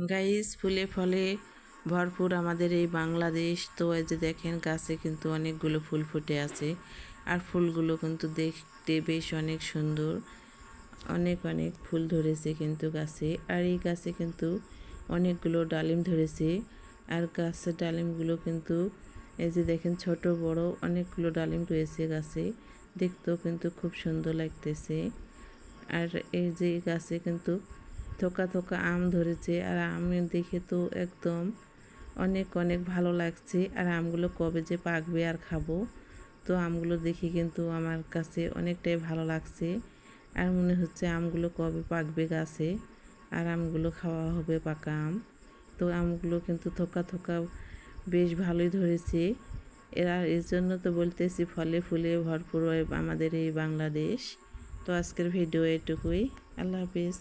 Guys, ফুলে ফলে ভরপুর আমাদের এই বাংলাদেশ। তো এই যে দেখেন, গাছে কিন্তু অনেকগুলো ফুল ফুটে আছে। আর ফুলগুলো কিন্তু দেখতে বেশ অনেক সুন্দর। অনেক অনেক ফুল ধরেছে কিন্তু গাছে। আর এই গাছে কিন্তু অনেকগুলো ডালিম ধরেছে। আর গাছের ডালিমগুলো কিন্তু এই যে দেখেন, ছোট বড় অনেকগুলো ডালিম রয়েছে গাছে। দেখতেও কিন্তু খুব সুন্দর লাগতেছে। আর এই যে গাছে কিন্তু থোকা থোকা আম ধরেছে। আর আম দেখে তো একদম অনেক অনেক ভালো লাগছে। আর আমগুলো কবে যে পাকবে আর খাবো। তো আমগুলো দেখে কিন্তু আমার কাছে অনেকটাই ভালো লাগছে। আর মনে হচ্ছে আমগুলো কবে পাকবে গাছে, আর আমগুলো খাওয়া হবে পাকা আম। তো আমগুলো কিন্তু থোকা থোকা বেশ ভালোই ধরেছে। এর জন্য তো বলতেছি, ফলে ফুলে ভরপুর আমাদের এই বাংলাদেশ। তো আজকের ভিডিও এটুকুই। আল্লাহ হাফিজ।